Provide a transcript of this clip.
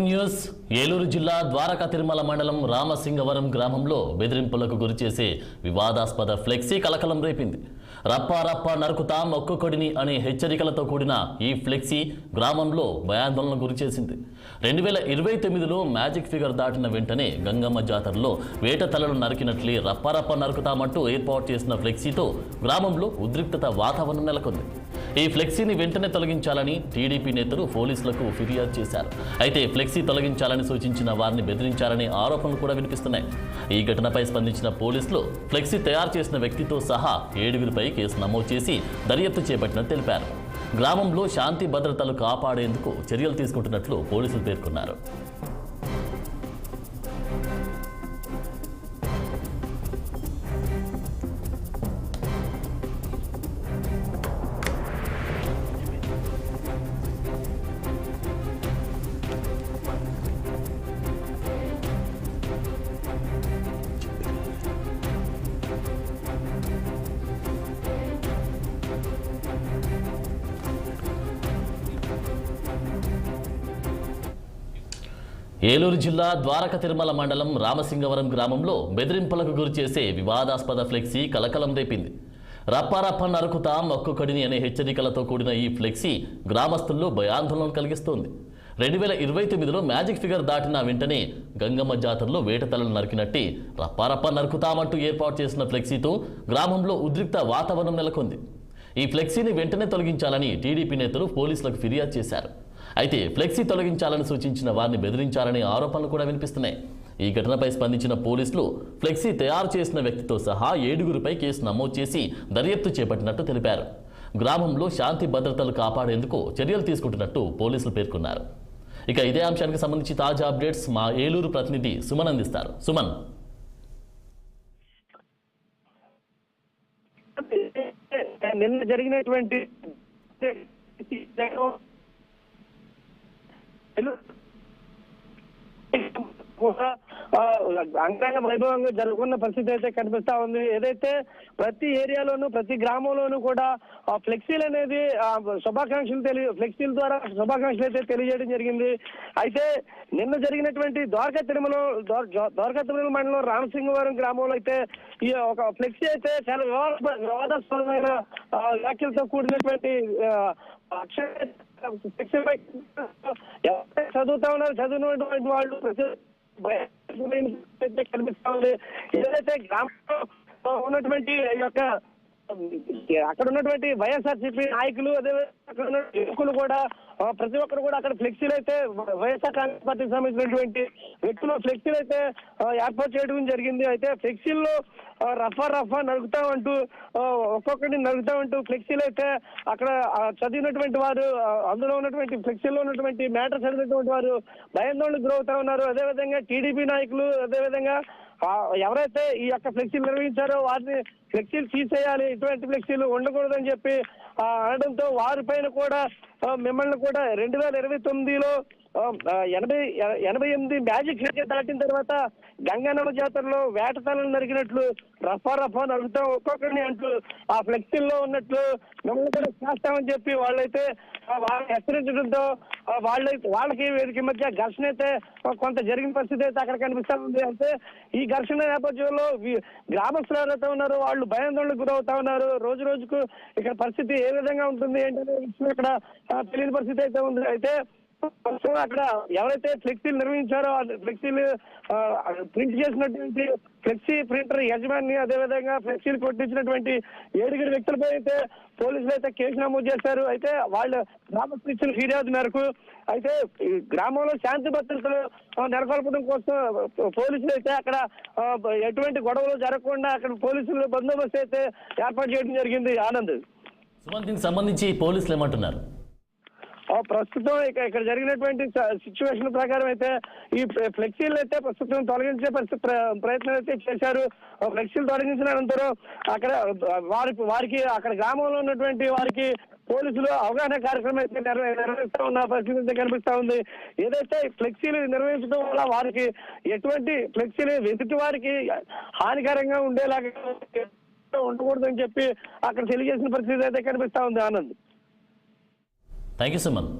News Eluru జిల్లా ద్వారకా తిరుమల మండలం రామసింగవరం గ్రామంలో బెదిరింపులకు గురిచేసే వివాదాస్పద ఫ్లెక్సీ కలకలం రేపింది. రప్ప రప్ప నరుకుతాం ఒక్కొక్కడిని అనే హెచ్చరికలతో కూడిన ఈ ఫ్లెక్సీ గ్రామంలో భయాందోళనకు గురిచేసింది. 2029లో మ్యాజిక్ ఫిగర్ దాటిన వెంటనే గంగమ్మ జాతరలో వేట తలలు నరికినట్లే రప్ప నరుకుతామంటూ ఏర్పాటు చేసిన ఫ్లెక్సీతో గ్రామంలో ఉద్రిక్తత వాతావరణం నెలకొంది. ఈ ఫ్లెక్సీని వెంటనే తొలగించాలని టీడీపీ నేతలు పోలీసులకు ఫిర్యాదు చేశారు. అయితే ఫ్లెక్సీ తొలగించాలని సూచించిన వారిని బెదిరించారనే ఆరోపణలు కూడా వినిపిస్తున్నాయి. ఈ ఘటనపై స్పందించిన పోలీసులు ఫ్లెక్సీ తయారు చేసిన వ్యక్తితో సహా 7గురిపై కేసు నమోదు చేసి దర్యాప్తు చేపట్టినట్టు తెలిపారు. గ్రామంలో శాంతి భద్రతలు కాపాడేందుకు చర్యలు తీసుకుంటున్నట్లు పోలీసులు పేర్కొన్నారు. ఏలూరు జిల్లా ద్వారకా తిరుమల మండలం రామసింగవరం గ్రామంలో బెదిరింపులకు గురిచేసే వివాదాస్పద ఫ్లెక్సీ కలకలం రేపింది. రప్ప నరుకుతాం ఒక్కొక్కడిని అనే హెచ్చరికలతో కూడిన ఈ ఫ్లెక్సీ గ్రామస్తుల్లో భయాందోళన కలిగిస్తోంది. 2029లో మ్యాజిక్ ఫిగర్ దాటిన వెంటనే గంగమ్మ జాతరలో వేట తలలు నరికినట్టే రప్ప నరుకుతామంటూ ఏర్పాటు చేసిన ఫ్లెక్సీతో గ్రామంలో ఉద్రిక్త వాతావరణం నెలకొంది. ఈ ఫ్లెక్సీని వెంటనే తొలగించాలని టీడీపీ నేతలు పోలీసులకు ఫిర్యాదు చేశారు. అయితే ఫ్లెక్సీ తొలగించాలని సూచించిన వారిని బెదిరించారనే ఆరోపణలు కూడా వినిపిస్తున్నాయి. ఈ ఘటనపై స్పందించిన పోలీసులు ఫ్లెక్సీ తయారు చేసిన వ్యక్తితో సహా 7గురిపై కేసు నమోదు చేసి దర్యాప్తు చేపట్టినట్టు తెలిపారు. గ్రామంలో శాంతి భద్రతలు కాపాడేందుకు చర్యలు తీసుకుంటున్నట్టు పోలీసులు పేర్కొన్నారు. ఇక ఇదే అంశానికి సంబంధించి తాజా అప్డేట్స్ మా ఏలూరు ప్రతినిధి సుమన్ అందిస్తారు. సుమన్, నిన్న జరిగినటువంటి అంగరంగ వైభవంగా జరుగుతున్న పరిస్థితి అయితే కనిపిస్తా ఉంది. ఏదైతే ప్రతి ఏరియాలోనూ ప్రతి గ్రామంలోనూ కూడా ఫ్లెక్సీలు అనేది ఫ్లెక్సీల ద్వారా శుభాకాంక్షలు అయితే తెలియజేయడం జరిగింది. అయితే నిన్న జరిగినటువంటి ద్వారకా తిరుమల మండలం రామసింగవరం గ్రామంలో అయితే ఈ ఒక ఫ్లెక్సీ అయితే చాలా వివాదాస్పదమైన వ్యాఖ్యలతో కూడినటువంటి చదువుతా ఉన్నారు. చదివినటువంటి వాళ్ళు కనిపిస్తా ఉంది. ఏదైతే గ్రామంలో ఉన్నటువంటి యొక్క అక్కడ ఉన్నటువంటి వైఎస్ఆర్సీపీ నాయకులు అదే అక్కడ ఉన్న యువకులు కూడా ప్రతి ఒక్కరు కూడా అక్కడ ఫ్లెక్సీలు అయితే వైఎస్ఆర్ కాంగ్రెస్ పార్టీకి సంబంధించినటువంటి వ్యక్తులు ఫ్లెక్సీలు అయితే ఏర్పాటు చేయడం జరిగింది. అయితే ఫ్లెక్సీల్లో రఫా నరుకుతామంటూ ఒక్కొక్కరిని నరుకుతామంటూ ఫ్లెక్సీలు అయితే అక్కడ చదివినటువంటి వారు అందులో ఉన్నటువంటి ఫ్లెక్సీల్లో ఉన్నటువంటి మ్యాటర్ చదివినటువంటి వారు భయాందోళనకు గురవుతా ఉన్నారు. అదేవిధంగా టీడీపీ నాయకులు అదేవిధంగా ఎవరైతే ఈ యొక్క ఫ్లెక్సీలు నిర్వహించారో వారిని ఫ్లెక్సీలు తీసేయాలి, ఇటువంటి ఫ్లెక్సీలు ఉండకూడదని చెప్పి అనడంతో వారిపైన కూడా మిమ్మల్ని కూడా 2029లో 88 మ్యాజిక్ ఫిగర్ దాటిన తర్వాత గంగమ్మ జాతరలో వేట తలలు నరికినట్లు రఫా నరుకుతాం ఒక్కొక్కరిని అంటూ ఆ ఫ్లెక్సీల్లో ఉన్నట్లు మిమ్మల్ని కూడా చేస్తామని చెప్పి వాళ్ళైతే వాళ్ళని హెచ్చరించడంతో వాళ్ళకి వీరికి మధ్య ఘర్షణ అయితే కొంత జరిగిన పరిస్థితి అయితే అక్కడ కనిపిస్తా ఉంది. అయితే ఈ ఘర్షణ నేపథ్యంలో గ్రామస్తులు ఎవరైతే ఉన్నారో వాళ్ళు భయాందోళనకు గురవుతా ఉన్నారు. రోజు రోజుకు ఇక్కడ పరిస్థితి ఏ విధంగా ఉంటుంది ఏంటనే విషయం ఇక్కడ తెలియని పరిస్థితి అయితే ఉంది. అయితే అక్కడ ఎవరైతే ఫ్లెక్సీలు నిర్వహించారో ఫ్లెక్సీలు ప్రింట్ చేసినటువంటి ఫ్లెక్సీ ప్రింటర్ యజమాని అదేవిధంగా ఫ్లెక్సీలు కొట్టించినటువంటి 7 వ్యక్తులపై అయితే పోలీసులు అయితే కేసు నమోదు చేశారు. అయితే వాళ్ళు గ్రామస్తులు ఇచ్చిన ఫిర్యాదు మేరకు అయితే గ్రామంలో శాంతి భద్రతలు నెలకొల్పడం కోసం పోలీసులు అయితే అక్కడ ఎటువంటి గొడవలు జరగకుండా అక్కడ పోలీసులు బందోబస్తు అయితే ఏర్పాటు చేయడం జరిగింది. ఆనంద్, దీనికి సంబంధించి పోలీసులు ఏమంటున్నారు? ప్రస్తుతం ఇక్కడ జరిగినటువంటి సిచ్యువేషన్ ప్రకారం అయితే ఈ ఫ్లెక్సీలు అయితే ప్రస్తుతం తొలగించే ప్రయత్నం అయితే చేశారు. ఫ్లెక్సీలు తొలగించిన అనంతరం అక్కడ వారికి అక్కడ గ్రామంలో ఉన్నటువంటి వారికి పోలీసులు అవగాహన కార్యక్రమం అయితే నిర్వహిస్తా ఉన్న పరిస్థితి అయితే కనిపిస్తా ఉంది. ఏదైతే ఫ్లెక్సీలు నిర్వహించడం వల్ల వారికి ఎటువంటి ఫ్లెక్సీలు ఎదుటి వారికి హానికరంగా ఉండేలాగా ఉండకూడదని చెప్పి అక్కడ తెలియజేసిన పరిస్థితి అయితే కనిపిస్తా ఉంది. Anand, thank you so much.